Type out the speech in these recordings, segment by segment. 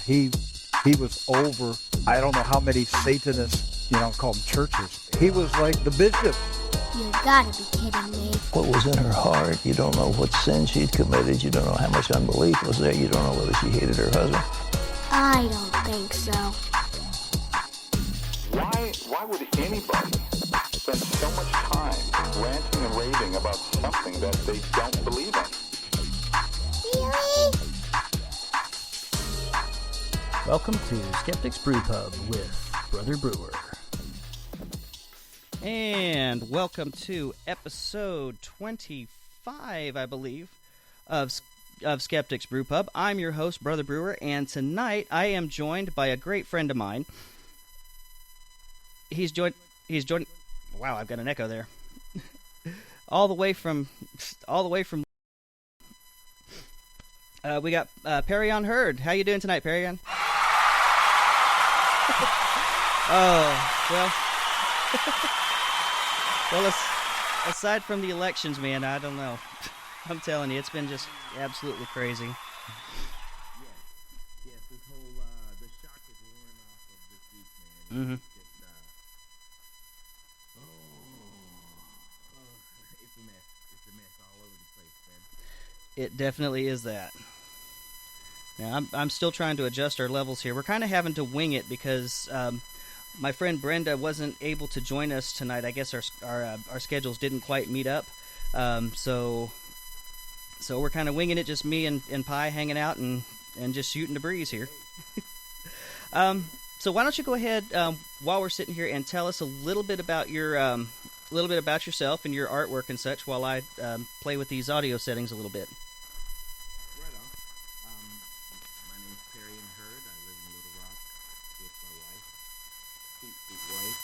he was over, I don't know how many Satanists, call them churches. He was like the bishop. You gotta be kidding me. What was in her heart? You don't know what sin she'd committed. You don't know how much unbelief was there. You don't know whether she hated her husband. I don't think so. Why would anybody spend so much time ranting and raving about something that they don't believe in? Really? Welcome to Skeptics Brew Pub with Brother Brewer. And welcome to episode 25, I believe, of Skeptics Brew Pub. I'm your host, Brother Brewer, and tonight I am joined by a great friend of mine. He's joined. Wow, I've got an echo there. all the way from. We got Perry on Hurd. How you doing tonight, Perry on? Oh well. Well, aside from the elections, man, I don't know. I'm telling you, it's been just absolutely crazy. Yes, this whole, the shock is worn off of this week, man. Mm-hmm. It's a mess. It's a mess all over the place, man. It definitely is that. Now, I'm still trying to adjust our levels here. We're kind of having to wing it because my friend Brenda wasn't able to join us tonight. I guess our schedules didn't quite meet up. So we're kind of winging it, just me and Pi hanging out and just shooting the breeze here. So why don't you go ahead while we're sitting here and tell us a little bit about yourself and your artwork and such while I play with these audio settings a little bit. Right on. My name's Perry Hurd. I live in Little Rock with my wife, sweet wife.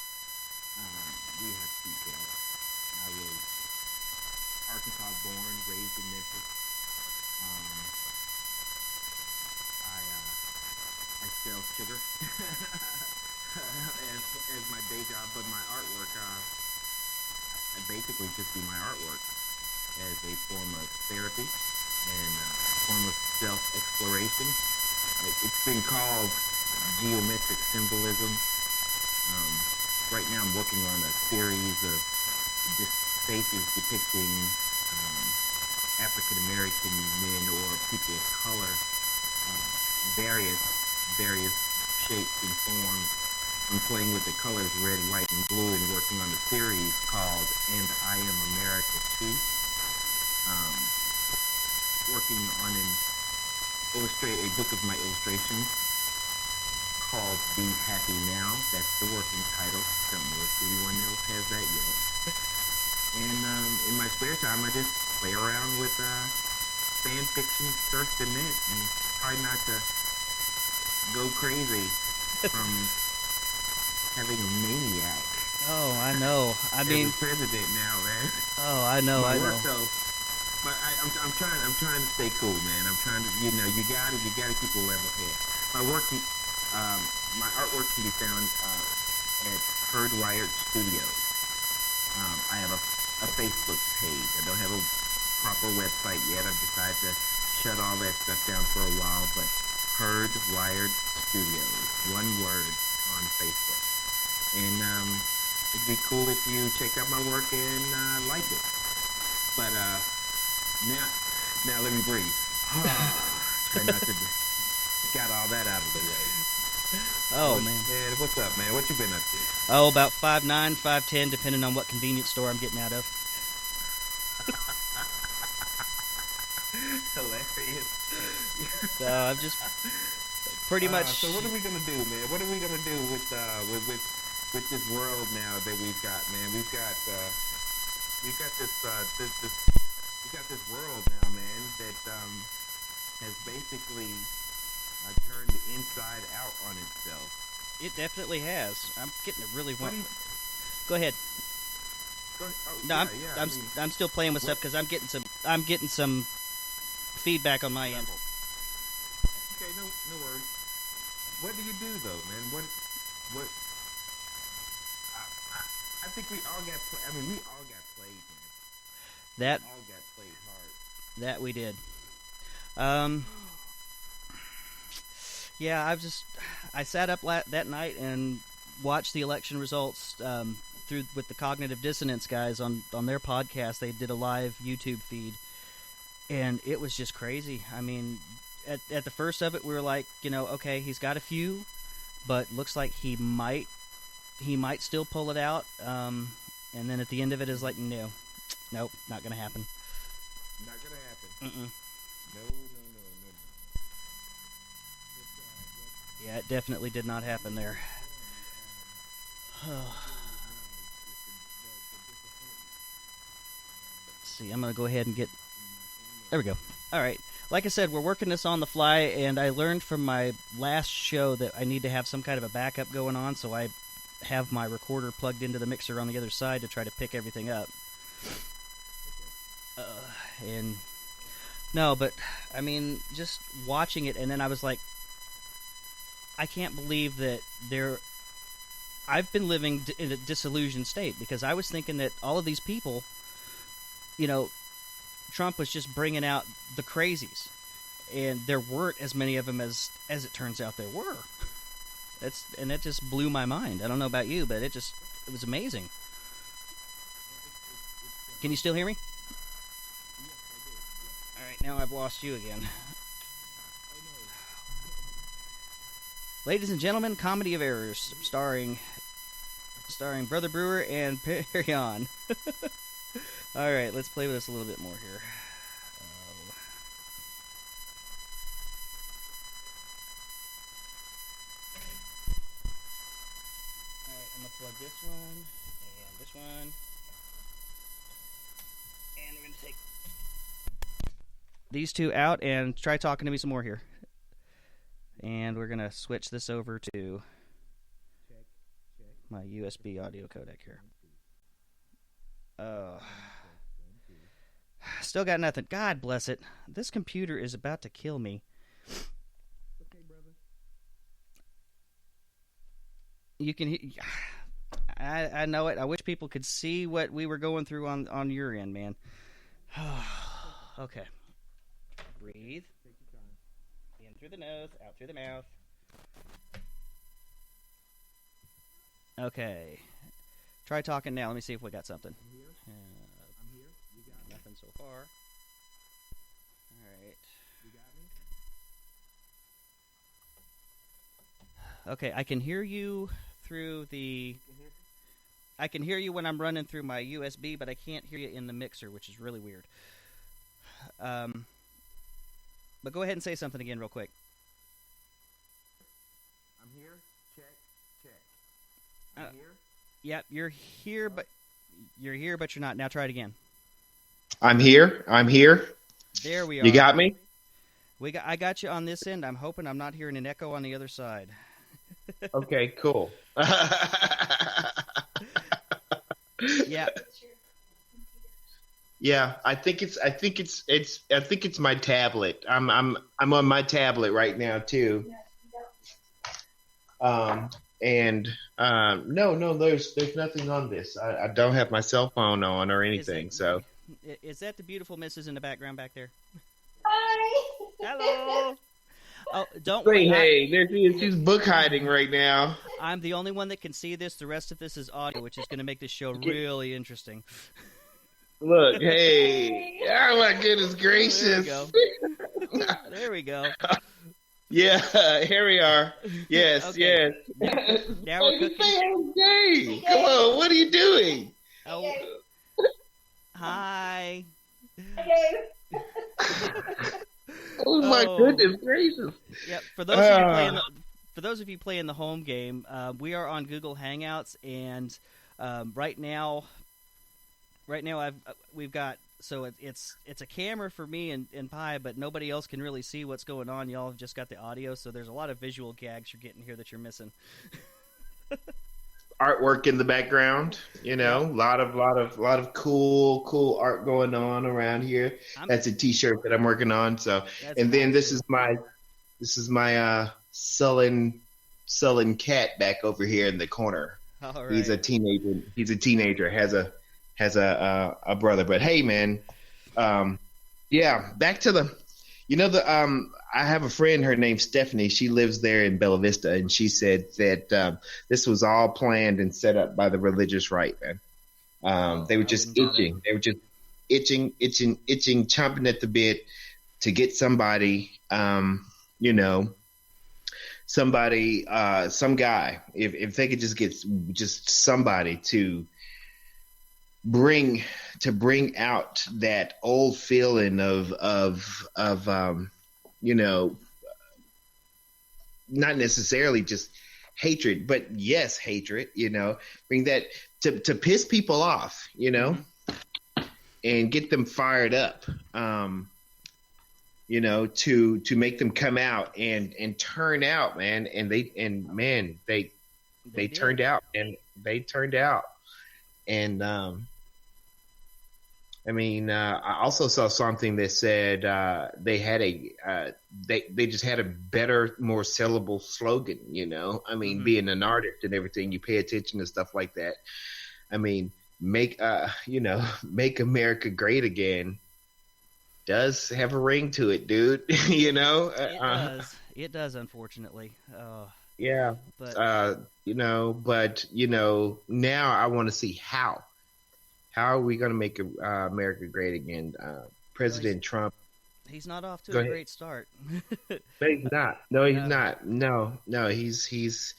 We have two cats. I was Arkansas born, raised in Memphis. I sell sugar as my day job, but my artwork, I basically just do my artwork as a form of therapy and a form of self-exploration. It's been called geometric symbolism. Right now I'm working on a series of faces depicting African-American men or people of color, various shapes and forms. I'm playing with the colors red, white, and blue and working on a series called And I Am America Too. Working on a book of my illustrations called Be Happy Now. That's the working title. Don't know if anyone else has that yet. And in my spare time, I just play around with fan fiction, surf the net, and try not to go crazy from having a maniac. Oh, I know. I mean, as a president now, man. Oh, I know. But I'm trying to stay cool, man. I'm trying to, you gotta keep a level head. My artwork can be found at Hurdwired Studios. I have a Facebook page. I don't have a proper website yet. I've decided to shut all that stuff down for a while, but Hurdwired Studios, one word, on Facebook. And it'd be cool if you check out my work and like it. But now let me breathe. Try not to got all that out of the way. Oh, man. What's up, man? What you been up to? Oh, about 5'9", 5'10", depending on what convenience store I'm getting out of. Hilarious. So I'm just pretty much. So what are we gonna do, man? What are we gonna do with this world now that we've got, man? We've got this world now, man, that has basically turned inside out on itself. It definitely has. I'm getting a really one. Go ahead. I'm still playing with stuff because I'm getting some feedback on my end. Okay, no worries. What do you do though, man? What? I think we all got. We all got played, man. That we all got played hard. That we did. Yeah, I sat up that night and watched the election results through with the Cognitive Dissonance guys on their podcast. They did a live YouTube feed, and it was just crazy. I mean, at the first of it, we were like, okay, he's got a few, but looks like he might still pull it out. And then at the end of it is like, nope, not gonna happen. Not gonna happen. Mm-mm. No. Yeah, it definitely did not happen there. Let's see, I'm going to go ahead and there we go. All right. Like I said, we're working this on the fly, and I learned from my last show that I need to have some kind of a backup going on, so I have my recorder plugged into the mixer on the other side to try to pick everything up. But, I mean, just watching it, and then I was like, I can't believe that I've been living in a disillusioned state, because I was thinking that all of these people, Trump was just bringing out the crazies, and there weren't as many of them as it turns out there were. That just blew my mind. I don't know about you, but it was amazing. Can you still hear me? All right, now I've lost you again. Ladies and gentlemen, Comedy of Errors, starring Brother Brewer and Perry on. All right, let's play with this a little bit more here. All right, I'm gonna plug this one and this one, and we're gonna take these two out and try talking to me some more here. And we're going to switch this over to my USB audio codec here. Still got nothing. God bless it. This computer is about to kill me. Okay, brother. You can I know it. I wish people could see what we were going through on your end, man. Okay. Breathe. In through the nose, out through the mouth. Okay. Try talking now. Let me see if we got something. I'm here. You got me. Nothing so far. All right. You got me. Okay, I can hear you through the... I can hear you when I'm running through my USB, but I can't hear you in the mixer, which is really weird. But go ahead and say something again real quick. I'm here. Check. I'm here. Yep, you're here, but you're not. Now try it again. I'm here. There we are. You got me? I got you on this end. I'm hoping I'm not hearing an echo on the other side. Okay, cool. Yeah. Yeah, I think it's my tablet. I'm on my tablet right now too. No, there's nothing on this. I don't have my cell phone on or anything. Is that the beautiful missus in the background back there? Hi. Hello. Oh, don't Say worry. hey, there she is. She's book hiding right now. I'm the only one that can see this. The rest of this is audio, which is going to make this show really interesting. Look, hey. Oh, my goodness gracious. There we go. Yeah, here we are. Yes, Okay. yes. Now we're cooking. Hey, come on, what are you doing? Oh. Hi. Oh, my goodness gracious. Yeah, for those of you playing the home game, we are on Google Hangouts, and right now we've got, so it's a camera for me and Pi, but nobody else can really see what's going on. Y'all have just got the audio, so there's a lot of visual gags you're getting here that you're missing. Artwork in the background, a lot of cool art going on around here. That's a T-shirt that I'm working on. So, and then this is my sullen cat back over here in the corner. All right. He's a teenager. Has a brother. But hey, man, yeah. Back to the, I have a friend, her name's Stephanie. She lives there in Bella Vista, and she said that this was all planned and set up by the religious right, man. They were just itching. They were just itching, chomping at the bit to get somebody, somebody, some guy, if they could just get just somebody to bring out that old feeling of not necessarily just hatred, but yes, hatred, bring that to piss people off, and get them fired up, to make them come out and turn out, man. And they turned out, and they turned out. And, I also saw something that said they had they just had a better, more sellable slogan. Being an artist and everything, you pay attention to stuff like that. Make America great again does have a ring to it, dude. It does. It does, unfortunately. Yeah. But now I want to see how. How are we going to make America great again? President Trump. He's not off to a great start. No, he's not. No, he's not. No, he's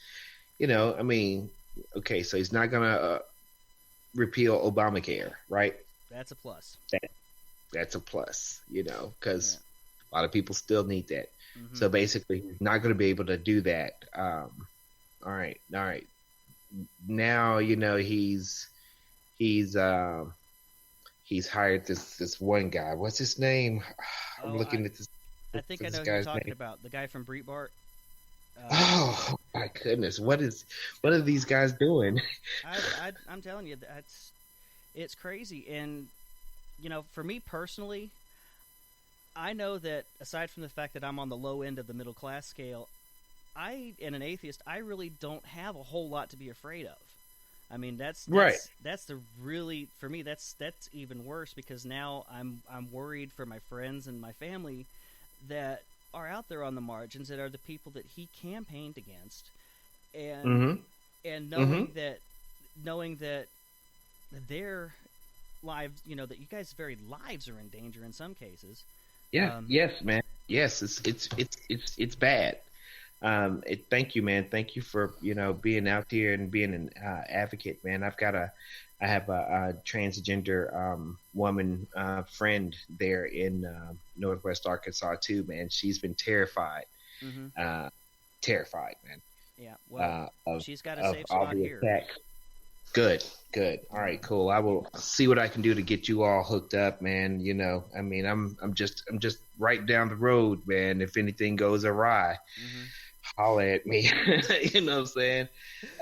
okay, so he's not going to repeal Obamacare, right? That's a plus. That's a plus, because a lot of people still need that. Mm-hmm. So basically, he's not going to be able to do that. All right. Now, he's hired this one guy. What's his name? I'm looking at this. I think I know who you're talking about. The guy from Breitbart. Oh my goodness! What are these guys doing? I'm telling you, it's crazy. And for me personally, I know that aside from the fact that I'm on the low end of the middle class scale, and an atheist, I really don't have a whole lot to be afraid of. That's right. That's for me. That's even worse, because now I'm worried for my friends and my family that are out there on the margins, that are the people that he campaigned against, and knowing that their lives, that you guys' very lives are in danger in some cases. Yeah. Yes, man. Yes, it's bad. Thank you, man. Thank you for being out here and being an advocate, man. I have a transgender woman friend there in Northwest Arkansas too, man. She's been terrified, terrified, man. Yeah, well, she's got a safe spot here. Attacks. Good. All right, cool. I will see what I can do to get you all hooked up, man. I'm just right down the road, man. If anything goes awry. Holler at me. You know what I'm saying?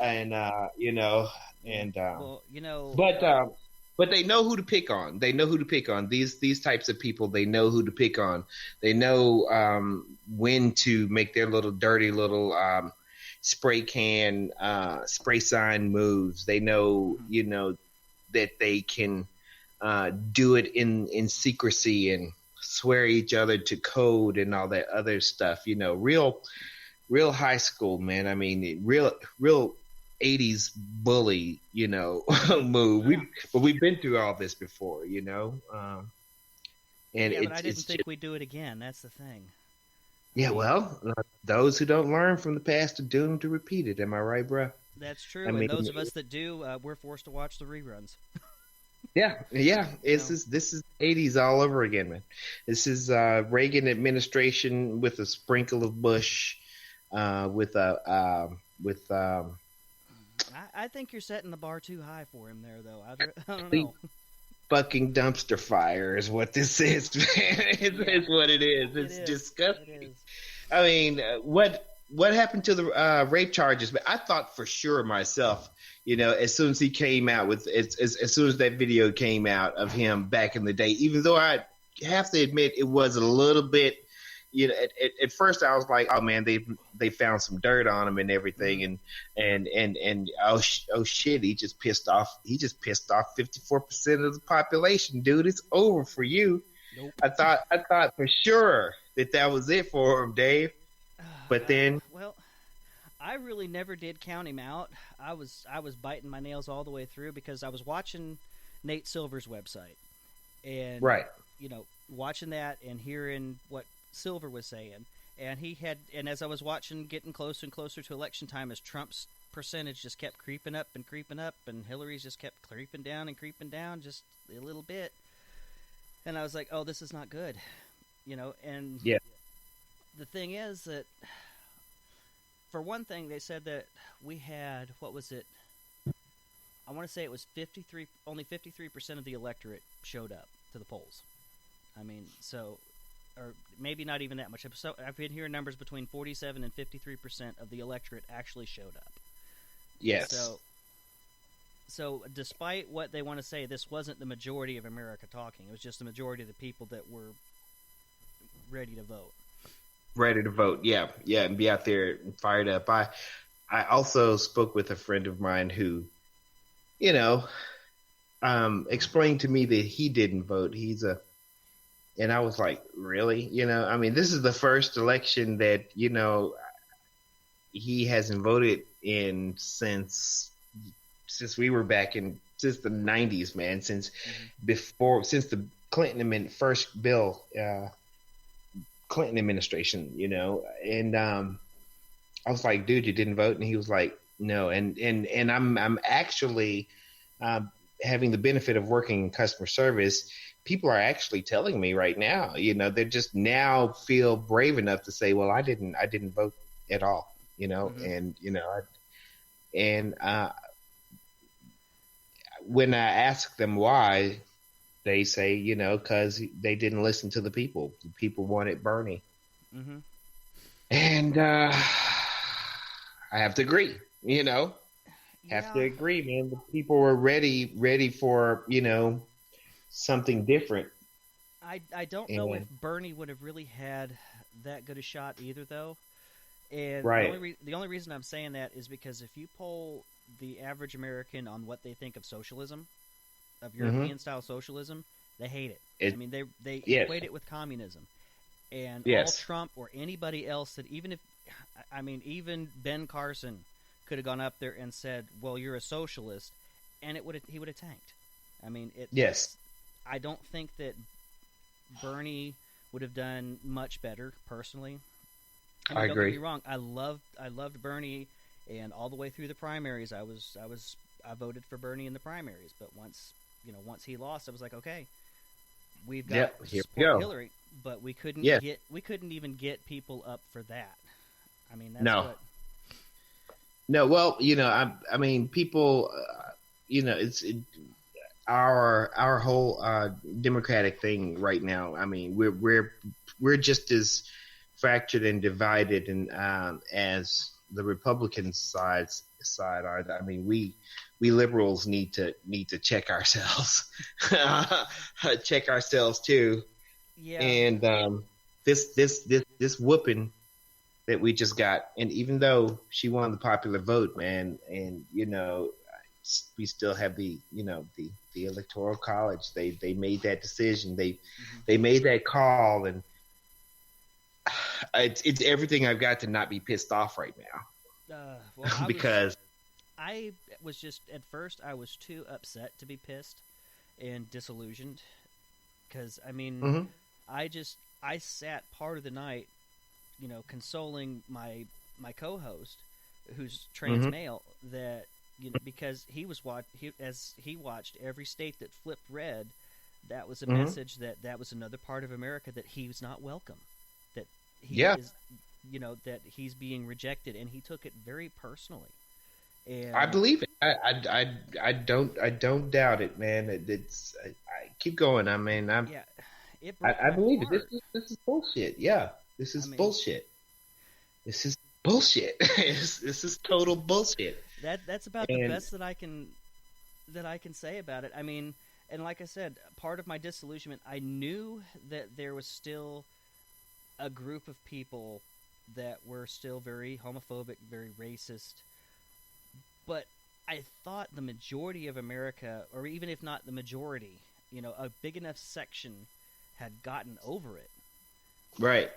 And but they know who to pick on. They know who to pick on. These types of people, they know who to pick on. They know when to make their little dirty little spray sign moves. They know that they can do it in secrecy and swear each other to code and all that other stuff. Real high school, man. Real 80s bully, move. We've been through all this before, and but I didn't think we'd do it again. That's the thing. Yeah, well, those who don't learn from the past are doomed to repeat it. Am I right, bro? That's true. And those of us that do, we're forced to watch the reruns. Yeah. This is 80s all over again, man. This is Reagan administration with a sprinkle of Bush. I think you're setting the bar too high for him there, though. I don't know. Fucking dumpster fire is what this is, man. It's what it is. It's disgusting. It is. What happened to the rape charges? But I thought for sure myself, as soon as he came out with, as soon as that video came out of him back in the day, even though I have to admit it was a little bit. At first I was like, oh man, they found some dirt on him and everything, and oh shit, he just pissed off 54% of the population, dude. It's over for you. Nope. I thought for sure that was it for him, Dave. But then, well, I really never did count him out. I was biting my nails all the way through because I was watching Nate Silver's website, and right, watching that and hearing what Silver was saying, and as I was watching, getting closer and closer to election time, as Trump's percentage just kept creeping up, and Hillary's just kept creeping down just a little bit, and I was like, oh, this is not good, and yeah. The thing is that, for one thing, they said that we had, what was it? I want to say it was only 53% of the electorate showed up to the polls. I mean, or maybe not even that much. So I've been hearing numbers between 47 and 53% of the electorate actually showed up. Yes. So despite what they want to say, this wasn't the majority of America talking. It was just the majority of the people that were ready to vote. Ready to vote, yeah, and be out there fired up. I also spoke with a friend of mine who, explained to me that he didn't vote. And I was like, really? I mean, this is the first election that, he hasn't voted in since we were back since the 90s, man, since the Clinton first bill, Clinton administration, and I was like, dude, you didn't vote? And he was like, no. And I'm actually having the benefit of working in customer service. People are actually telling me right now, they just now feel brave enough to say, well, I didn't vote at all, and when I ask them why, they say, because they didn't listen to the people. The people wanted Bernie. Mm-hmm. And I have to agree, Yeah. Have to agree, man. The people were ready for, something different. I don't know if Bernie would have really had that good a shot either, though. And right. The only reason I'm saying that is because if you poll the average American on what they think of socialism, of European-style socialism, they hate it. I mean, they equate it with communism. And all Trump or anybody else that even Ben Carson could have gone up there and said, well, you're a socialist, and he would have tanked. I mean, I don't think that Bernie would have done much better, personally. I agree. Don't get me wrong. I loved Bernie, and all the way through the primaries, I voted for Bernie in the primaries. But once he lost, I was like, okay, we've got to support Hillary, but we couldn't even get people up for that. I mean, that's what. No, well, I mean, people, our whole Democratic thing right now. I mean, we're just as fractured and divided, and as the Republican side are. I mean, we liberals need to check ourselves, check ourselves too. Yeah. And this whooping that we just got, and even though she won the popular vote, man, and we still have the electoral college. They made that decision. They made that call, and it's everything I've got to not be pissed off right now. Because I was just, at first, I was too upset to be pissed and disillusioned. Because, I mean, I sat part of the night, consoling my co-host, who's trans male, that, because he watched every state that flipped red, that was a message that was another part of America that he was not welcome. That he is, that he's being rejected, and he took it very personally. And I believe it. I don't doubt it, man. I keep going. I mean, I believe it. This is bullshit. Yeah, this is bullshit. This is bullshit. This is total bullshit. That's about the best that I can say about it. I mean, and like I said, part of my disillusionment, I knew that there was still a group of people that were still very homophobic, very racist. But I thought the majority of America, or even if not the majority, a big enough section had gotten over it. Right.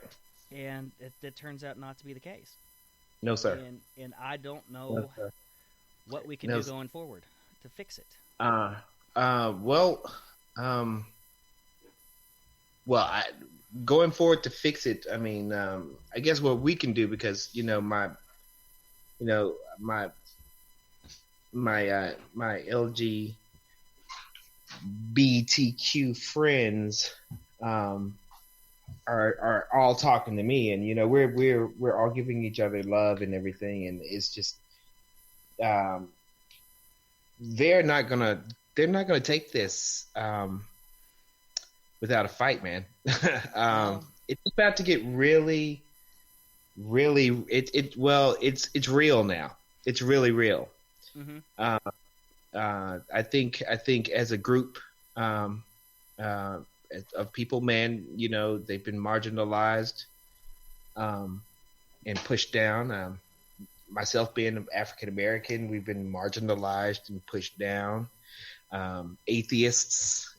And it turns out not to be the case. No, sir. And I don't No, know sir. what we can No, do sir. going forward to fix it. Well, going forward to fix it. I mean, I guess what we can do, because my LGBTQ friends are all talking to me, and we're all giving each other love and everything, and it's just they're not gonna take this without a fight, man. It's about to get really, really. It's real now. It's really real. Mm-hmm. I think as a group of people, man, they've been marginalized and pushed down. Myself being African American, we've been marginalized and pushed down. Atheists,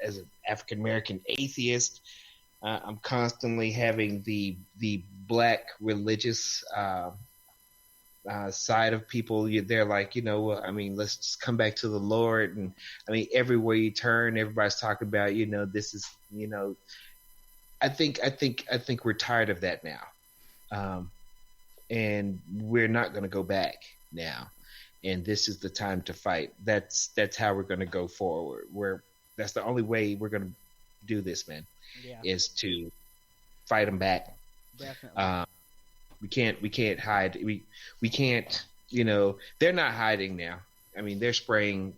as an African American atheist, I'm constantly having the black religious side of people. They're like, let's just come back to the Lord. And I mean, everywhere you turn, everybody's talking about, this is, I think we're tired of that now. And we're not going to go back now. And this is the time to fight. That's how we're going to go forward. That's the only way we're going to do this, man. Yeah. Is to fight them back. Definitely. We can't hide. We can't. They're not hiding now. I mean, they're spraying.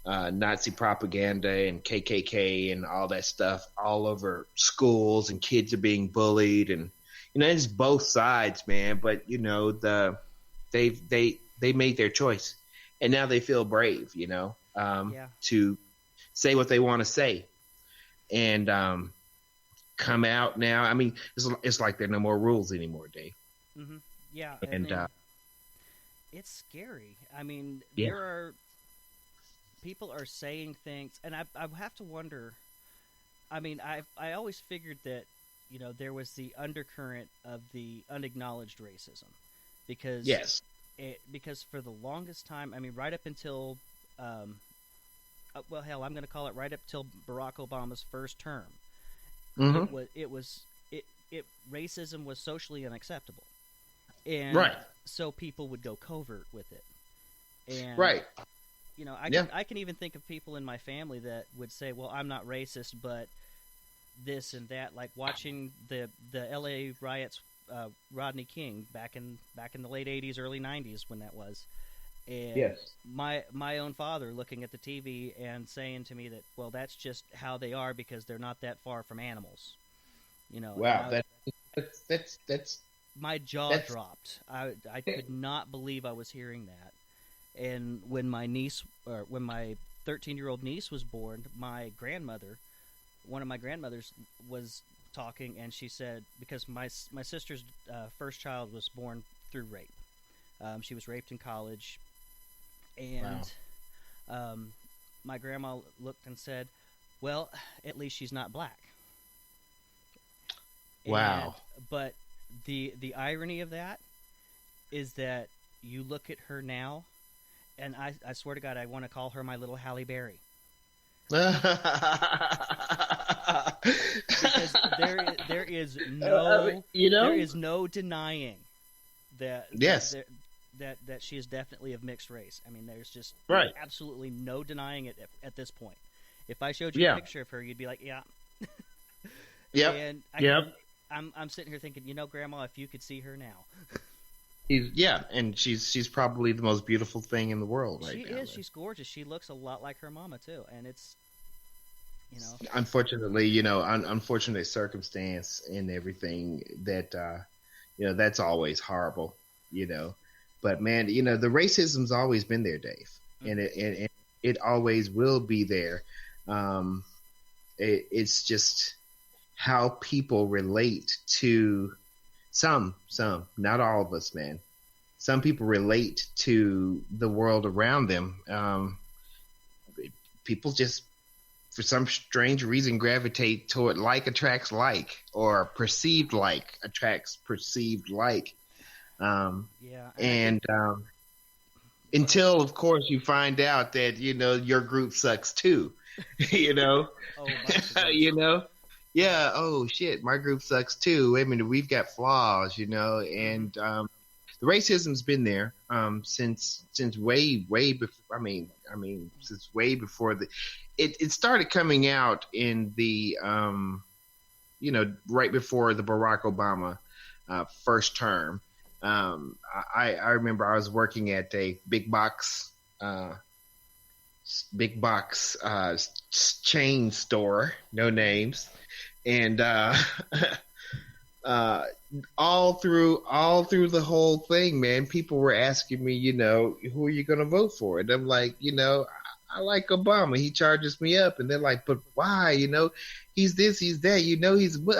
Nazi propaganda and KKK and all that stuff all over schools, and kids are being bullied, and it's both sides, man. But they made their choice, and now they feel brave, to say what they want to say, and come out now. I mean, it's like there are no more rules anymore, Dave. Mm-hmm. Yeah, and it's scary. I mean, yeah. People are saying things, and I have to wonder. I mean, I always figured that there was the undercurrent of the unacknowledged racism, because yes, because for the longest time, I mean, right up until well, hell, I'm going to call it right up till Barack Obama's first term. Mm-hmm. Racism was socially unacceptable, and right. So people would go covert with it, and right. I can even think of people in my family that would say, "Well, I'm not racist, but this and that." Like watching the L.A. riots, Rodney King back in the late '80s, early '90s when that was, and yes. my own father looking at the TV and saying to me that, well, that's just how they are because they're not that far from animals. Wow, that's my jaw dropped. I could not believe I was hearing that. And when my 13-year-old niece was born, one of my grandmothers was talking, and she said, because my sister's first child was born through rape. She was raped in college, and wow. My grandma looked and said, well, at least she's not black. Wow. But the irony of that is that you look at her now, and I swear to God, I want to call her my little Halle Berry. Because there is no there is no denying that yes that she is definitely of mixed race. I mean, there's just right. absolutely no denying it at this point. If I showed you a picture of her, you'd be like, yeah. Yep. And I'm sitting here thinking, Grandma, if you could see her now. And she's probably the most beautiful thing in the world right now. She is. She's gorgeous. She looks a lot like her mama too, and it's, unfortunately, unfortunate circumstance and everything that that's always horrible, But man, the racism's always been there, Dave, mm-hmm. and it always will be there. It's just how people relate to some, not all of us, man. Some people relate to the world around them. People just for some strange reason, gravitate toward like attracts like, or perceived like attracts perceived like. Yeah. And until, of course, you find out that, your group sucks too, Oh, my yeah. Oh shit, my group sucks too. Wait a minute, we've got flaws, and the racism's been there since way before. Since way before it started coming out in the right before the Barack Obama first term. I remember I was working at a big box chain store, no names, and all through the whole thing, man, people were asking me, who are you going to vote for? And I'm like, I like Obama. He charges me up. And they're like, but why? He's this, he's that.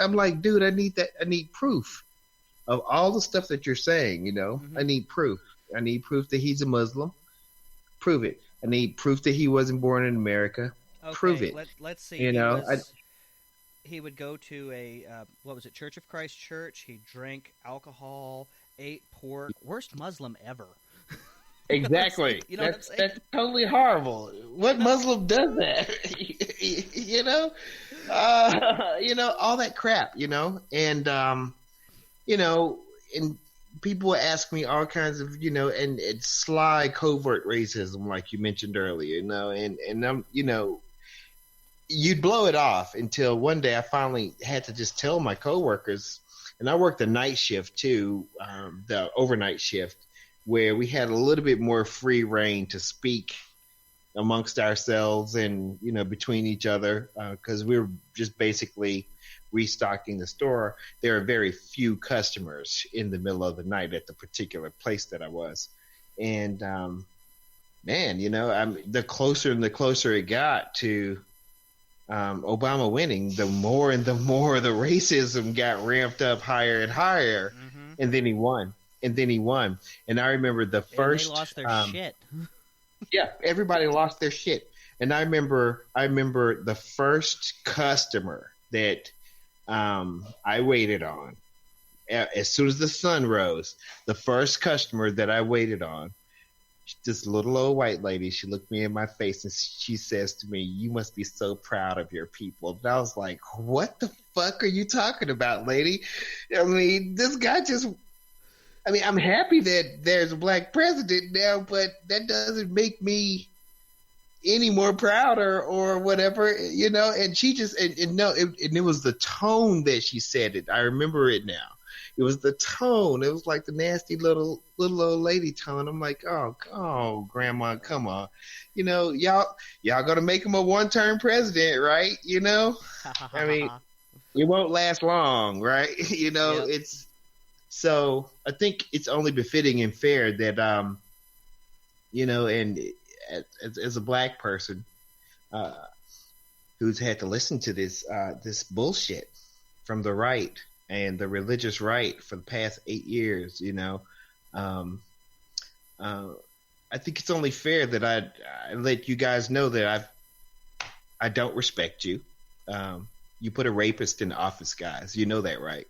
I'm like, dude, I need that. I need proof of all the stuff that you're saying. Mm-hmm. I need proof. I need proof that he's a Muslim. Prove it. I need proof that he wasn't born in America. Okay, prove it. Let's see. He would go to a Church of Christ church. He drank alcohol, ate pork. Worst Muslim ever. Exactly. You know what I'm saying? That's totally horrible. What Muslim does that? All that crap. And and people ask me all kinds of and it's sly, covert racism, like you mentioned earlier. And I'm you'd blow it off until one day I finally had to just tell my coworkers, and I worked the night shift too, the overnight shift, where we had a little bit more free reign to speak amongst ourselves and, between each other, because we were just basically restocking the store. There are very few customers in the middle of the night at the particular place that I was. And, man, the closer and the closer it got to Obama winning, the more and the more the racism got ramped up higher and higher. Mm-hmm. And then he won. And I remember the first. And they lost their shit. Yeah, everybody lost their shit. And I remember the first customer that I waited on. As soon as the sun rose, the first customer that I waited on, this little old white lady, she looked me in my face and she says to me, "You must be so proud of your people." And I was like, what the fuck are you talking about, lady? This guy I'm happy that there's a black president now, but that doesn't make me any more prouder or whatever, and she just, and it was the tone that she said it. I remember it now. It was the tone. It was like the nasty little old lady tone. I'm like, oh, grandma, come on. Y'all gonna make him a one-term president, right? It won't last long, right? Yep. So I think it's only befitting and fair that, and as a black person who's had to listen to this bullshit from the right and the religious right for the past 8 years, I think it's only fair that I let you guys know that I don't respect you. You put a rapist in office, guys. You know that, right?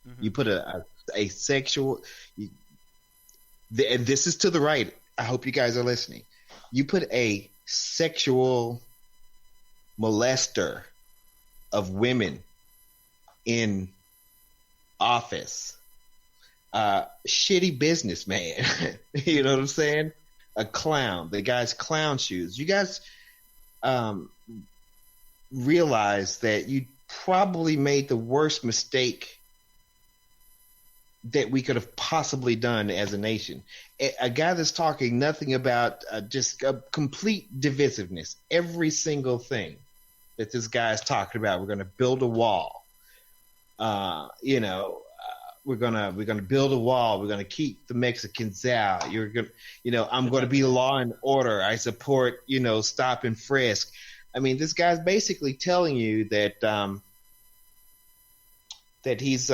Mm-hmm. You put a sexual, and this is to the right. I hope you guys are listening. You put a sexual molester of women in office. Shitty businessman. You know what I'm saying? A clown. The guy's clown shoes. You guys realize that you probably made the worst mistake that we could have possibly done as a nation. A guy that's talking nothing about just a complete divisiveness. Every single thing that this guy's talking about, we're going to build a wall. We're gonna build a wall. We're gonna keep the Mexicans out. I'm going to be law and order. I support, stop and frisk. This guy's basically telling you that that he's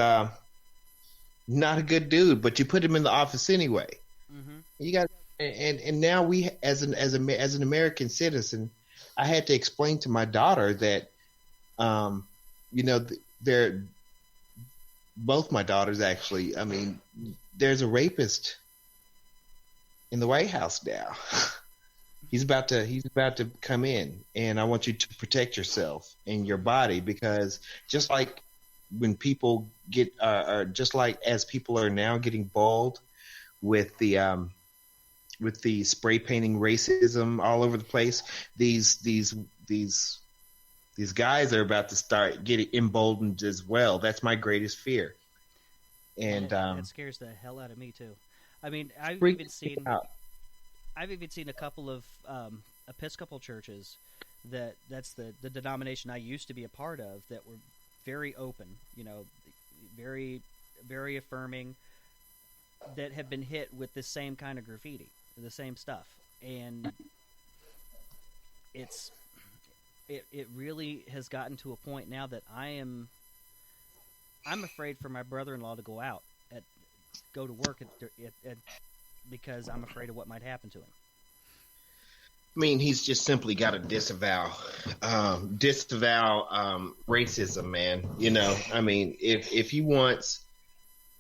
not a good dude, but you put him in the office anyway. Mm-hmm. You got, and now we, as an American citizen, I had to explain to my daughter that, they're both my daughters actually. I mean, there's a rapist in the White House now. He's about to come in, and I want you to protect yourself and your body, because just like when people get, just like as people are now getting bald with the spray painting racism all over the place, these guys are about to start getting emboldened as well. That's my greatest fear, and that scares the hell out of me too. I mean, I've even seen a couple of Episcopal churches that's the denomination I used to be a part of, that were very open, very, very affirming, that have been hit with the same kind of graffiti, the same stuff. And it really has gotten to a point now that I'm afraid for my brother-in-law to go to work because I'm afraid of what might happen to him. I mean, he's just simply got to disavow racism, man. I mean, if he wants,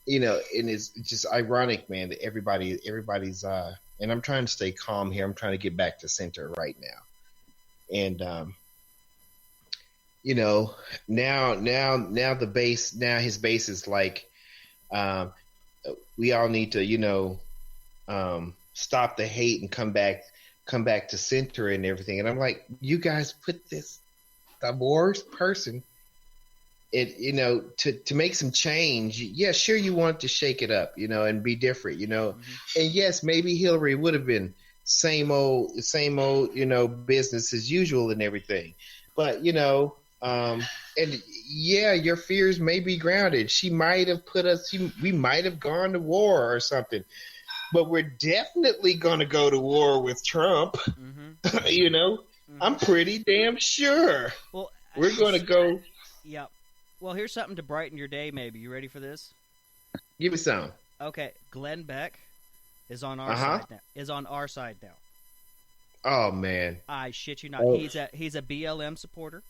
and it's just ironic, man, that everybody's, and I'm trying to stay calm here. I'm trying to get back to center right now. And, now his base is like, we all need to, stop the hate and come back to center and everything. And I'm like, you guys put the worst person, to make some change. Yeah, sure, you want to shake it up, and be different, And yes, maybe Hillary would have been same old, business as usual and everything. But, and yeah, your fears may be grounded. She might have we might have gone to war or something. But we're definitely going to go to war with Trump. Mm-hmm. I'm pretty damn sure. Well, we're going to go. Yeah. Well, here's something to brighten your day, maybe. You ready for this? Give me some. Okay. Glenn Beck is on our side now. Oh, man. I shit you not. Oh. He's a BLM supporter.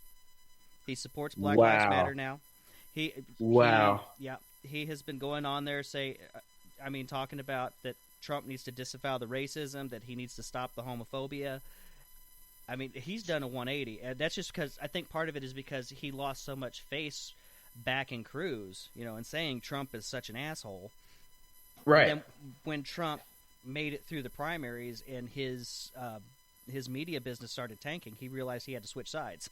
He supports Black Lives Matter now. He has been going on there talking about that Trump needs to disavow the racism, that he needs to stop the homophobia. I mean, he's done a 180, and that's just because I think part of it is because he lost so much face back in Cruz, and saying Trump is such an asshole. Right. And then when Trump made it through the primaries and his media business started tanking, he realized he had to switch sides.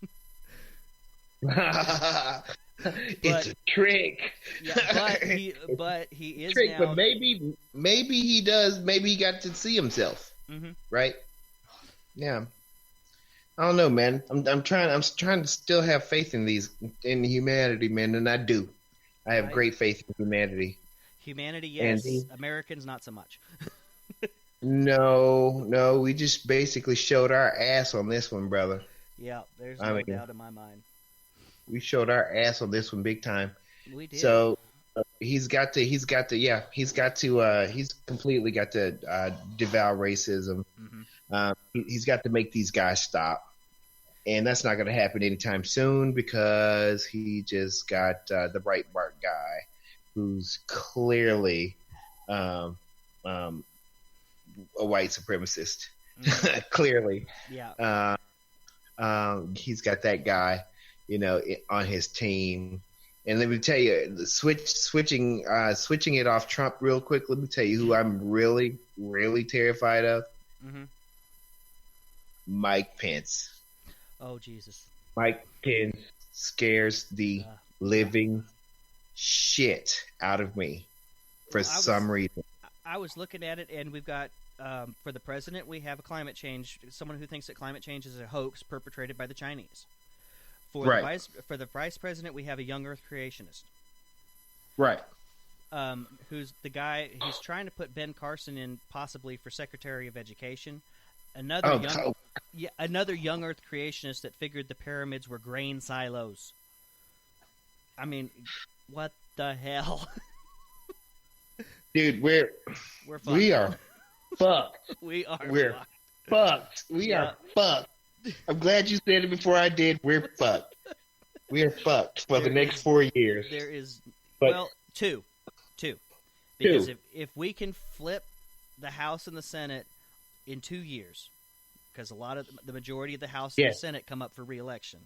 It's a trick. Yeah, but he is trick, now. But maybe he does. Maybe he got to see himself. Mm-hmm. Right? Yeah. I don't know, man. I'm trying to still have faith in humanity, man, and I do. I have great faith in humanity. Humanity, yes. Americans, not so much. No. We just basically showed our ass on this one, brother. Yeah, there's no doubt in my mind. We showed our ass on this one big time. We did. So he's completely got to devour racism. Mm-hmm. He's got to make these guys stop. And that's not going to happen anytime soon, because he just got the Breitbart guy, who's clearly a white supremacist. Mm-hmm. Clearly. Yeah. He's got that guy, on his team. And let me tell you, switching it off Trump real quick. Let me tell you who I'm really, really terrified of. Mm-hmm. Mike Pence. Oh, Jesus. Mike Pence scares the living shit out of me for some reason. I was looking at it, and we've got, for the president, we have someone who thinks that climate change is a hoax perpetrated by the Chinese. For the vice president, we have a young Earth creationist. Right. Who's the guy? He's trying to put Ben Carson in possibly for Secretary of Education. Another young Earth creationist that figured the pyramids were grain silos. I mean, what the hell? Dude, we are fucked. We are fucked. We are fucked. I'm glad you said it before I did. We're fucked. We're fucked for the next 4 years. There is, But- well, two. Because if we can flip the House and the Senate in 2 years, because the majority of the House and the Senate come up for re-election.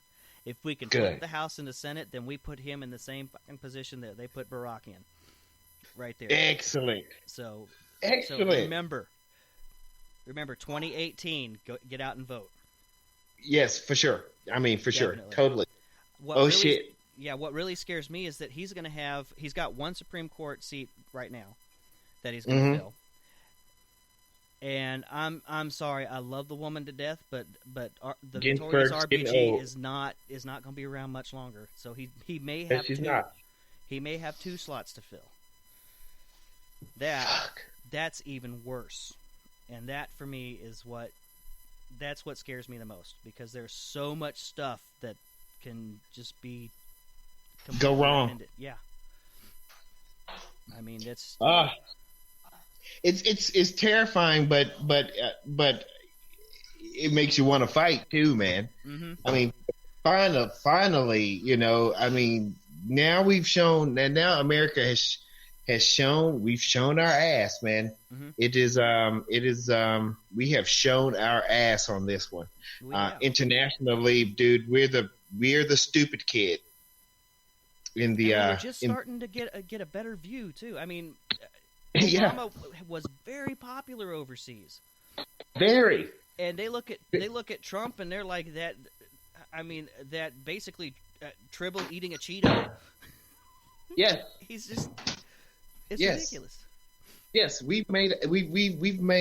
If we can flip the House and the Senate, then we put him in the same fucking position that they put Barack in, right there. Excellent. So Excellent. remember, 2018. Get out and vote. Yes, for sure. I mean, for Definitely. sure. Totally. Shit. Yeah, what really scares me is that he's got one Supreme Court seat right now that he's going to fill. And I'm sorry, I love the woman to death, but the Victorious RBG is not going to be around much longer. So he may have he may have 2 slots to fill. That's even worse. And that for me is that's what scares me the most, because there's so much stuff that can just be go wrong. Yeah. I mean, it's terrifying, but it makes you want to fight too, man. Mm-hmm. I mean, finally, you know, I mean, now we've shown, and now America has shown, we've shown our ass, man. Mm-hmm. It is, we have shown our ass on this one. Internationally, dude, we're the stupid kid. In the we're just starting to get a better view too. I mean, Obama was very popular overseas. Very. And they look at Trump and they're like that. I mean, that basically Tribble eating a Cheeto. Yes. He's just. It's ridiculous. Yes, we've made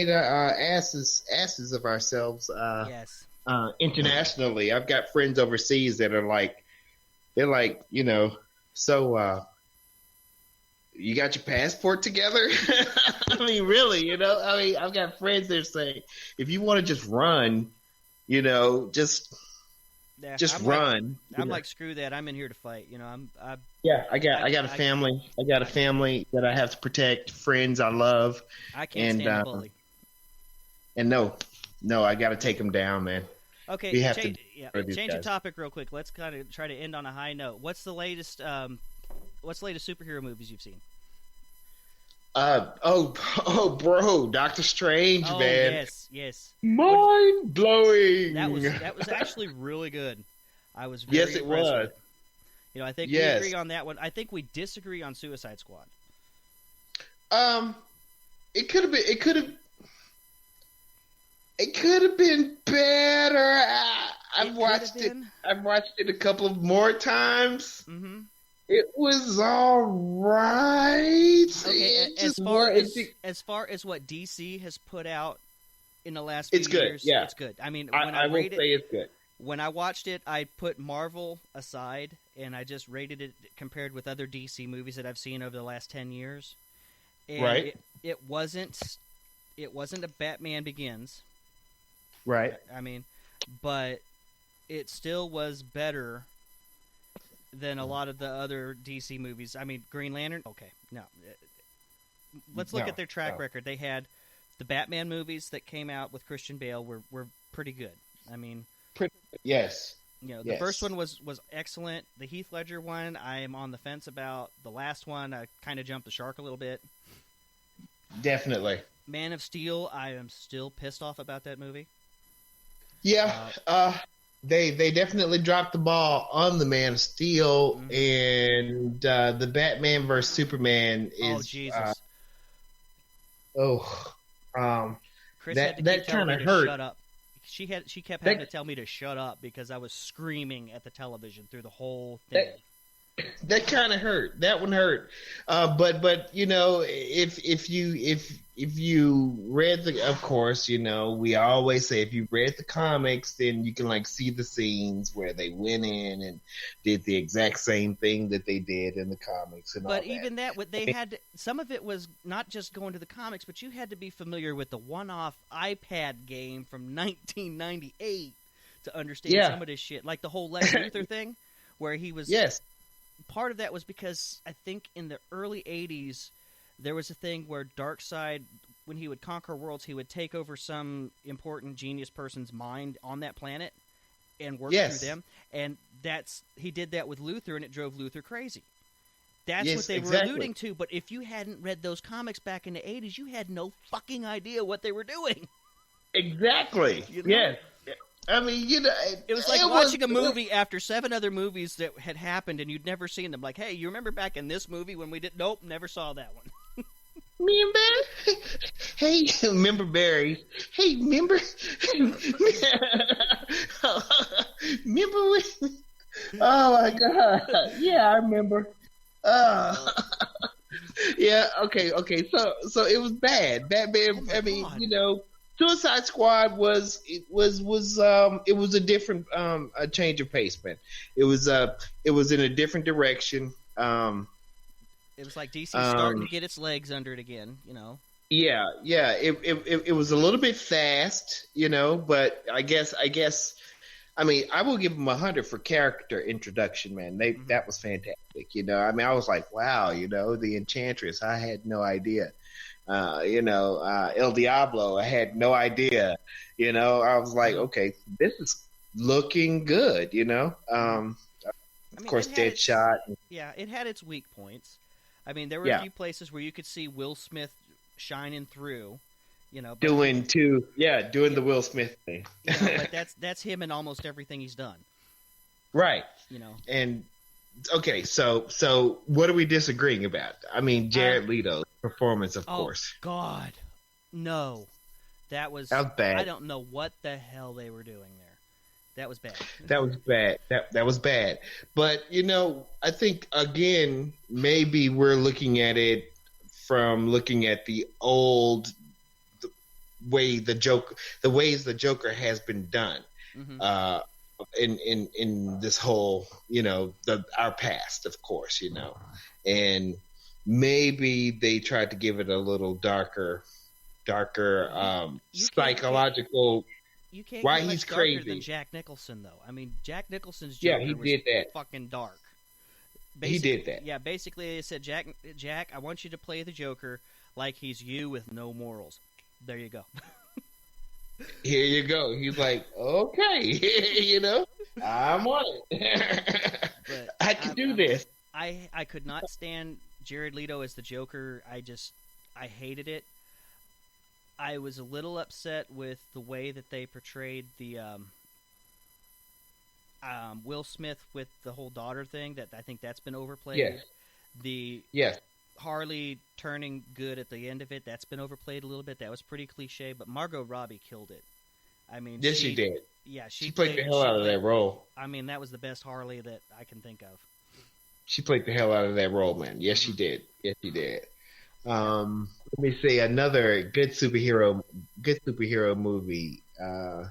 asses of ourselves. Internationally, I've got friends overseas that are like, you know. So, you got your passport together? I mean, really, you know? I mean, I've got friends that say, if you want to just run, you know, just run. I'm like, screw that. I'm in here to fight. You know, I got a family. I got a family that I have to protect. Friends I love. I can't stand a bully. And no, I got to take them down, man. Okay, change the topic real quick. Let's kind of try to end on a high note. What's the latest superhero movies you've seen? Bro, Doctor Strange, man. Yes. Mind blowing. That was actually really good. I was very impressed with it. You know, I think we agree on that one. I think we disagree on Suicide Squad. It could have been better. I've watched it a couple of more times. Mm-hmm. It was all right. Okay, as far as what DC has put out in the last few years, yeah. It's good. I mean, I will say it's good. When I watched it, I put Marvel aside and I just rated it compared with other DC movies that I've seen over the last 10 years. And right. It wasn't a Batman Begins. Right. I mean, but it still was better than a lot of the other DC movies. I mean, Green Lantern. Okay, no. Let's look at their track record. They had the Batman movies that came out with Christian Bale were pretty good. I mean, yes. You know, the first one was excellent. The Heath Ledger one, I am on the fence about. The last one, I kind of jumped the shark a little bit. Definitely. Man of Steel, I am still pissed off about that movie. Yeah, they definitely dropped the ball on the Man of Steel, and the Batman vs Superman is. Oh Jesus! Chris that kind of hurt. Shut up. She kept having to tell me to shut up because I was screaming at the television through the whole thing. That kind of hurt. That one hurt. But you know, if you read of course, you know, we always say if you read the comics, then you can like see the scenes where they went in and did the exact same thing that they did in the comics and all that. But even that, they had some of it was not just going to the comics, but you had to be familiar with the one-off iPad game from 1998 to understand some of this shit, like the whole Lex Luthor thing, where he was. Yes. Part of that was because I think in the early 80s there was a thing where Darkseid, when he would conquer worlds, he would take over some important genius person's mind on that planet, and work Yes. through them. And he did that with Luther, and it drove Luther crazy. That's Yes, what they exactly. were alluding to. But if you hadn't read those comics back in the 80s, you had no fucking idea what they were doing. Exactly. You know? Yes. I mean, It was like watching a movie after 7 other movies that had happened and you'd never seen them. Like, hey, you remember back in this movie when we did? Nope, never saw that one. Me and Barry. Hey, remember Barry? Hey, remember? Remember when? Oh my God! Yeah, I remember. Yeah. Okay. So it was bad. Batman. Oh my I mean, God. Suicide Squad was a different a change of pace, man. It was in a different direction. It was like DC starting to get its legs under it again, Yeah. It was a little bit fast, but I guess. I mean, I will give them 100 for character introduction, man. That was fantastic. I mean, I was like, wow, the Enchantress. I had no idea. El Diablo. I had no idea. I was like, okay, this is looking good. Of course, Deadshot. Yeah, it had its weak points. I mean, there were a few places where you could see Will Smith shining through. Doing the Will Smith thing. But that's him in almost everything he's done. Right. And okay, so what are we disagreeing about? I mean, Jared Leto's performance, of course. Oh God, no, that was bad. I don't know what the hell they were doing there. That was bad. That was bad. That was bad. But I think again, maybe we're looking at it from looking at the old ways the Joker has been done. In this whole, our past, of course, and maybe they tried to give it a little darker, psychological. You can't why get he's much darker crazy than Jack Nicholson, though. I mean, Jack Nicholson's Joker he was did that. fucking dark. He did that. Yeah, basically they said, Jack, I want you to play the Joker like he's you with no morals. There you go. Here you go. He's like, okay, I'm on it. But I can do this. I could not stand Jared Leto as the Joker. I hated it. I was a little upset with the way that they portrayed the Will Smith with the whole daughter thing. That I think that's been overplayed. Yes. The Harley turning good at the end of it, that's been overplayed a little bit. That was pretty cliche, but Margot Robbie killed it. I mean, yes, she did. Yeah, she played the hell out of that role. I mean, that was the best Harley that I can think of. She played the hell out of that role, man. Yes, she did. Yes, she did. Let me say another good superhero movie. I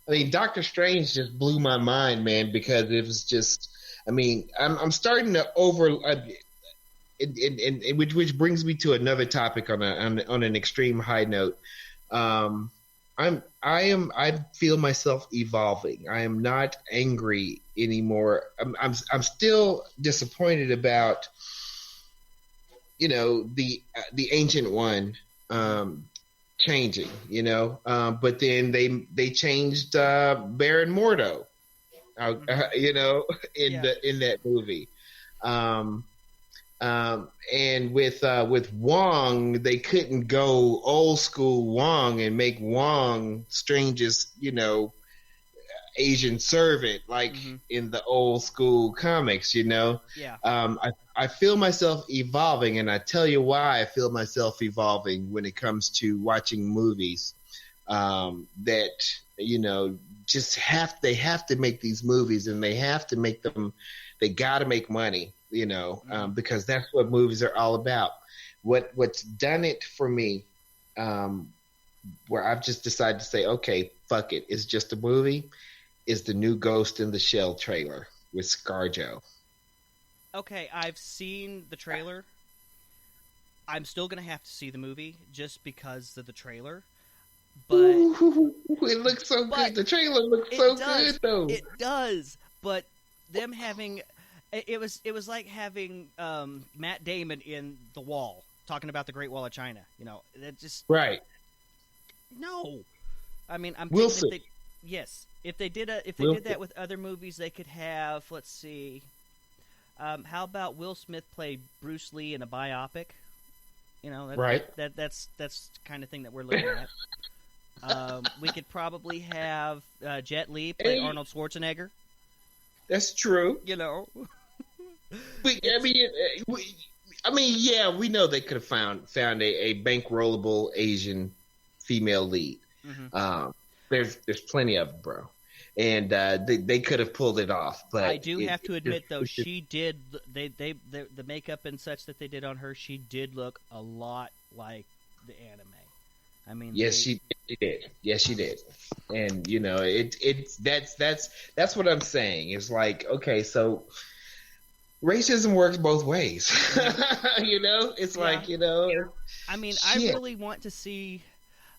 mean, Doctor Strange just blew my mind, man, because it was just. I mean, I'm starting to which brings me to another topic on an extreme high note. I feel myself evolving. I am not angry anymore. I'm still disappointed about the Ancient One changing. But then they changed Baron Mordo. In that movie. And with Wong, they couldn't go old school Wong and make Wong Strange's, Asian servant like in the old school comics, Yeah. I feel myself evolving, and I tell you why I feel myself evolving when it comes to watching movies. That just they have to make these movies, and they have to make them. They got to make money. Because that's what movies are all about. What's done it for me, where I've just decided to say, okay, fuck it, it's just a movie, is the new Ghost in the Shell trailer with ScarJo. Okay, I've seen the trailer. I'm still going to have to see the movie just because of the trailer. But it looks so good. The trailer looks so good, though. It does, but them having... It was like having Matt Damon in The Wall talking about the Great Wall of China. That just right. No, I mean I'm Wilson. Yes, if they did that with other movies, they could have. Let's see. How about Will Smith play Bruce Lee in a biopic? You know, that's the kind of thing that we're looking at. We could probably have Jet Li play Arnold Schwarzenegger. That's true. You know, yeah, we know they could have found a bankrollable Asian female lead. Mm-hmm. There's plenty of them, bro, and they could have pulled it off. But I do have to admit, though, she did. The makeup and such that they did on her, she did look a lot like the anime. I mean, yes, she did. Yes, she did. And you know, that's what I'm saying. It's like, okay, so racism works both ways. You know, it's like, you know. I mean, I really want to see.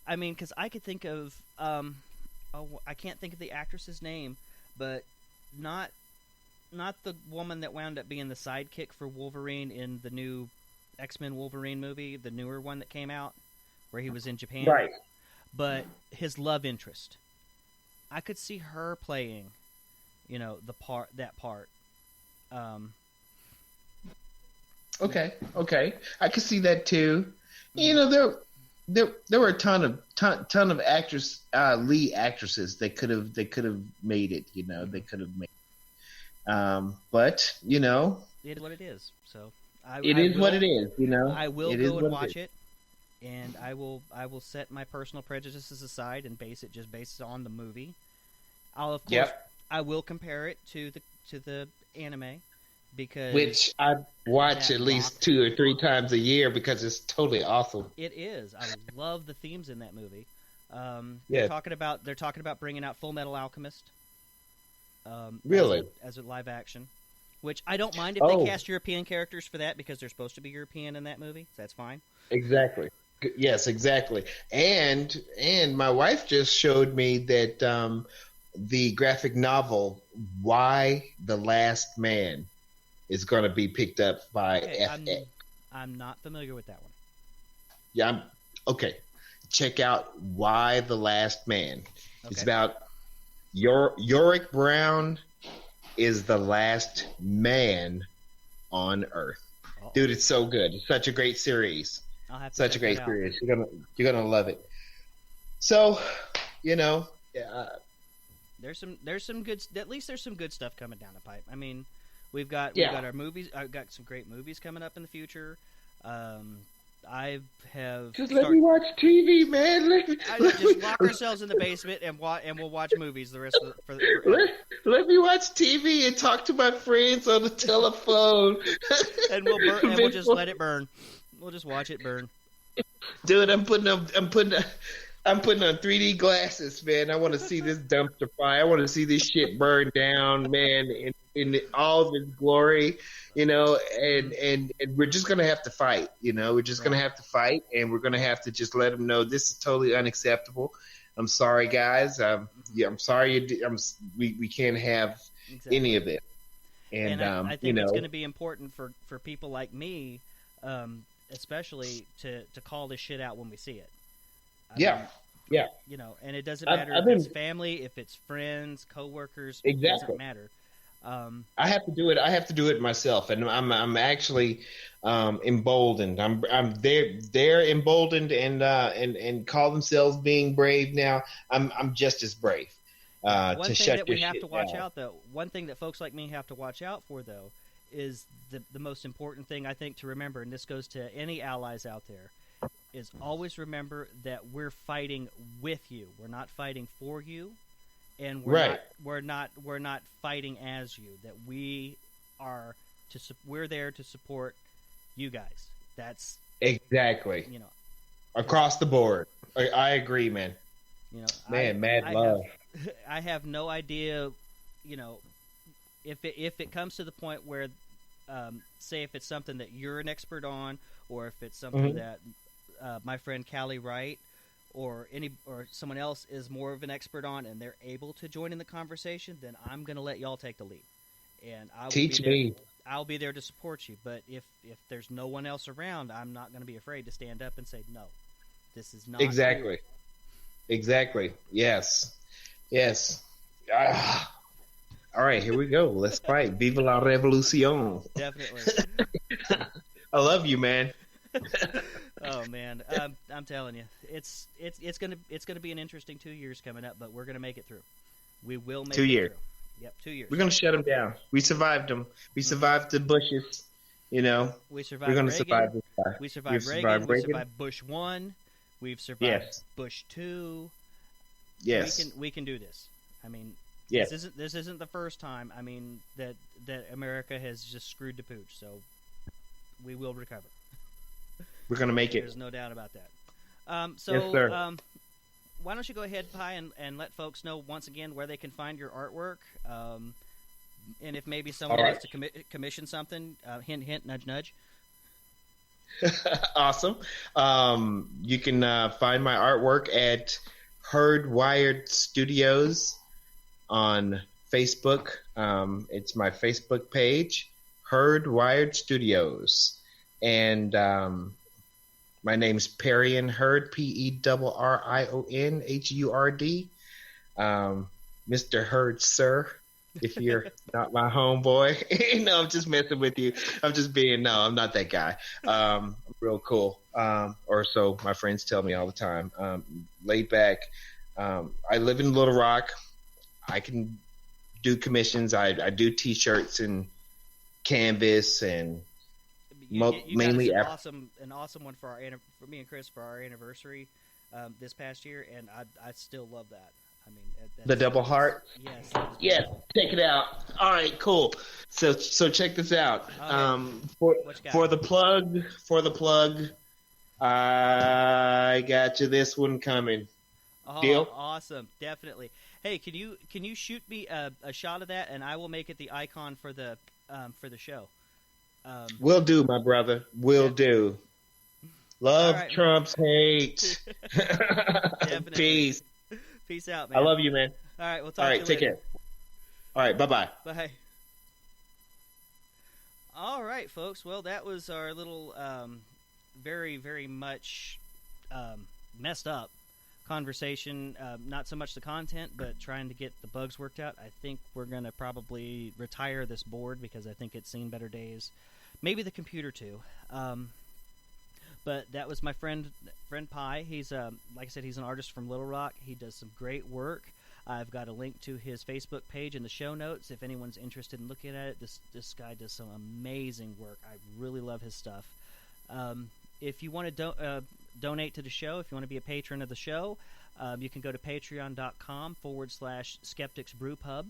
I mean, because I could think of, I can't think of the actress's name, but not the woman that wound up being the sidekick for Wolverine in the new X-Men Wolverine movie, the newer one that came out, where he was in Japan. Right. But his love interest, I could see her playing, you know, that part. Okay, I could see that too. You know, there were a ton of actress lead actresses that could have made it. You know, they could have made it. But you know, it is what it is. So it is what it is. You know, I will go and watch it, and I will set my personal prejudices aside and base it on the movie. I'll of course I will compare it to the anime. Because which I watch at least 2 or 3 times a year because it's totally awesome. It is. I love the themes in that movie. They're talking about bringing out Full Metal Alchemist. Really? As a live action, which I don't mind if they cast European characters for that because they're supposed to be European in that movie. So that's fine. Exactly. Yes, exactly. And my wife just showed me that the graphic novel "Why the Last Man" is going to be picked up by FX. I'm not familiar with that one. Yeah, okay. Check out Why the Last Man. Okay. It's about Yorick Brown is the last man on Earth. Uh-oh. Dude, it's so good. It's such a great series. I'll have to such a great series. You're gonna love it. So, you know, there's some good. At least there's some good stuff coming down the pipe. I mean. We've got our movies. I've got some great movies coming up in the future. Let me watch TV, man. Just lock ourselves in the basement and we'll watch movies the rest of Let me watch TV and talk to my friends on the telephone. and we'll just let it burn. We'll just watch it burn. Dude, I'm putting on 3D glasses, man. I want to see this dumpster fire. I want to see this shit burn down, man, in all of its glory, you know. And we're just gonna have to fight, you know. We're just gonna have to fight, and we're gonna have to just let them know this is totally unacceptable. I'm sorry, guys. I'm sorry. We can't have any of it. And I think it's going to be important for people like me, especially to call this shit out when we see it. Yeah. You know, and it doesn't matter if it's family, if it's friends, coworkers. Exactly. It doesn't matter. I have to do it. I have to do it myself, and I'm actually emboldened. They're emboldened and call themselves being brave now. I'm just as brave. One to thing shut that your we have shit to watch down. out, though, one thing that folks like me have to watch out for, though, is the most important thing I think to remember, and this goes to any allies out there, is always remember that we're fighting with you. We're not fighting for you, and we're not fighting as you. That we're there to support you guys. That's exactly, you know, across the board. I agree, man. You know, man, mad love. I have no idea, you know, if it comes to the point where, say, if it's something that you're an expert on, or if it's something that my friend Callie Wright or someone else is more of an expert on, and they're able to join in the conversation, then I'm going to let y'all take the lead, and I'll be there to support you. But if there's no one else around, I'm not going to be afraid to stand up and say, no, this is not exactly. you. Exactly. Yes. Yes. All right, here we go. Let's fight. Viva la revolucion. Definitely. I love you, man. Oh man, I'm telling you, it's gonna be an interesting 2 years coming up, but we're gonna make it through. We will make 2 it years. through. Yep, 2 years. We're gonna shut them down. We survived them. We survived the Bushes. You know, We survived. we're gonna Reagan. survive this guy. We We've survived Reagan. survived We Reagan. survived Bush 1. We've survived Yes. Bush 2. Yes. We can do this. I mean, Yes. this isn't the first time. I mean that America has just screwed the pooch. So we will recover. We're gonna make it. There's no doubt about that. Yes, sir. Why don't you go ahead, Pi, and let folks know once again where they can find your artwork, and if maybe someone All right. wants to commission something, hint, hint, nudge, nudge. Awesome. You can find my artwork at Hurdwired Studios on Facebook. It's my Facebook page, Hurdwired Studios, and my name's Perion Hurd, PERRION Mr. Hurd, sir. If you're not my homeboy, no, I'm just messing with you. I'm not that guy. Real cool. Or so my friends tell me all the time. Laid back. I live in Little Rock. I can do commissions. I do T-shirts and canvas and mainly got us an awesome one for for me and Chris for our anniversary this past year, and I still love that. I mean, the double heart. Yes. Yes, check it out. All right, cool. So check this out. For the plug, I got you this one coming. Oh, Deal? Awesome, definitely. Hey, can you shoot me a shot of that, and I will make it the icon for the show. Will do, my brother. Will do. Love right. trumps hate. Peace. Peace out, man. I love you, man. All right, we'll talk All to right, you take later. care. All right, bye-bye. Bye. All right, folks. Well, that was our little very, very much messed up conversation. Not so much the content, but trying to get the bugs worked out. I think we're going to probably retire this board because I think it's seen better days. Maybe the computer, too. But that was my friend Pi. He's like I said, he's an artist from Little Rock. He does some great work. I've got a link to his Facebook page in the show notes if anyone's interested in looking at it. This guy does some amazing work. I really love his stuff. If you want to donate to the show, if you want to be a patron of the show, you can go to patreon.com/Skeptics Brewpub.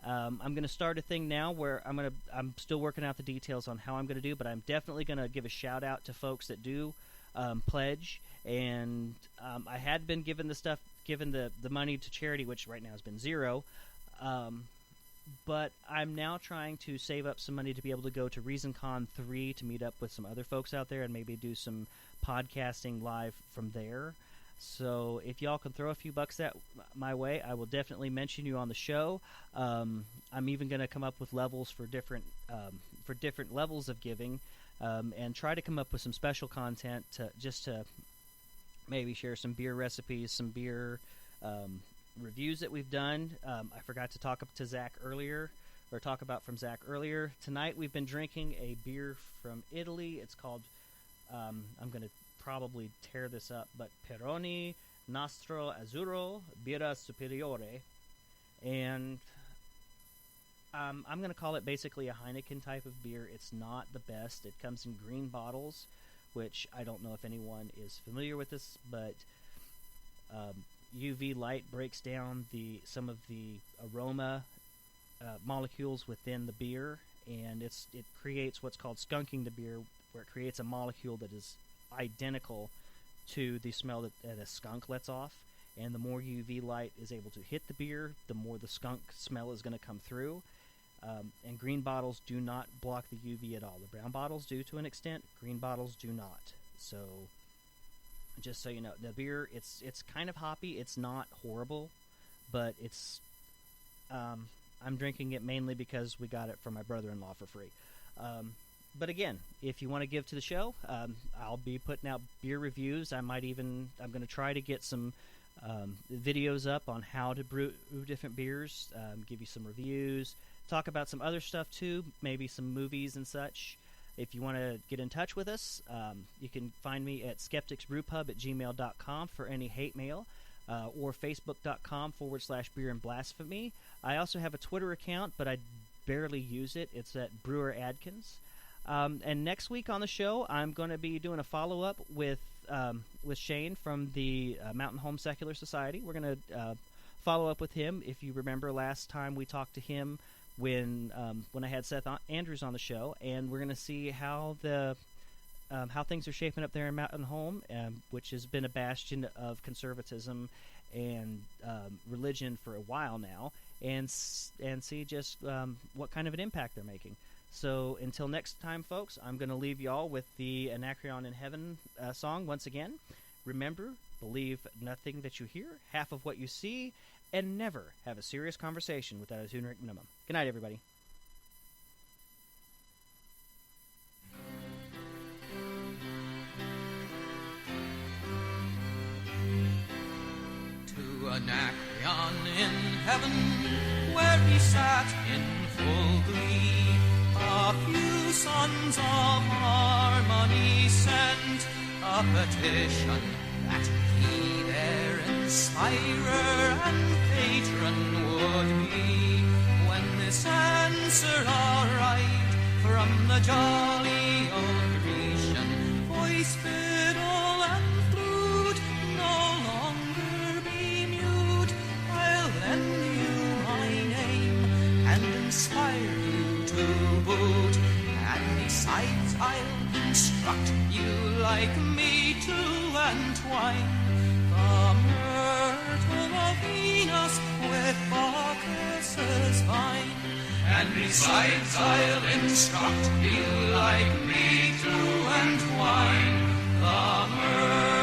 I'm going to start a thing now where I'm still working out the details on how I'm going to do, but I'm definitely going to give a shout out to folks that do pledge. And I had been given the money to charity, which right now has been zero. But I'm now trying to save up some money to be able to go to ReasonCon 3 to meet up with some other folks out there and maybe do some podcasting live from there. So if y'all can throw a few bucks my way, I will definitely mention you on the show. I'm even going to come up with levels for different levels of giving, and try to come up with some special content to maybe share some beer recipes, some beer reviews that we've done. I forgot to talk about from Zach earlier. Tonight we've been drinking a beer from Italy. It's called, I'm going to probably tear this up, but Peroni Nastro Azzurro Birra Superiore. And I'm going to call it basically a Heineken type of beer. It's not the best. It comes in green bottles, which I don't know if anyone is familiar with this, but UV light breaks down some of the aroma molecules within the beer, and it creates what's called skunking the beer, where it creates a molecule that is identical to the smell that a skunk lets off. And the more UV light is able to hit the beer, the more the skunk smell is going to come through. And green bottles do not block the UV at all. The brown bottles do to an extent. Green bottles do not. So, just so you know, the beer, it's kind of hoppy. It's not horrible, but it's I'm drinking it mainly because we got it from my brother-in-law for free. But again, if you want to give to the show, I'll be putting out beer reviews. I'm going to try to get some videos up on how to brew different beers, give you some reviews, talk about some other stuff too, maybe some movies and such. If you want to get in touch with us, you can find me at skepticsbrewpub@gmail.com for any hate mail, or facebook.com/beer and blasphemy. I also have a Twitter account, but I barely use it. It's at Brewer Adkins. And next week on the show, I'm going to be doing a follow-up with Shane from the Mountain Home Secular Society. We're going to follow up with him. If you remember last time we talked to him when I had Seth Andrews on the show, and we're going to see how things are shaping up there in Mountain Home, which has been a bastion of conservatism and religion for a while now, and see just what kind of an impact they're making. So until next time, folks, I'm going to leave you all with the Anacreon in Heaven song once again. Remember, believe nothing that you hear, half of what you see, and never have a serious conversation without a Zunric minimum. Good night, everybody. To Anacreon in heaven, where he sat in full glee, a few sons of harmony sent a petition that he their inspirer and patron would be. When this answer arrived from the jolly old Grecian, voice, fiddle, and flute no longer be mute. I'll lend you my name and inspire you to boot, and besides I'll instruct you like me to entwine the myrtle of Venus with Bacchus's vine. And besides I'll instruct you like me to entwine the myrtle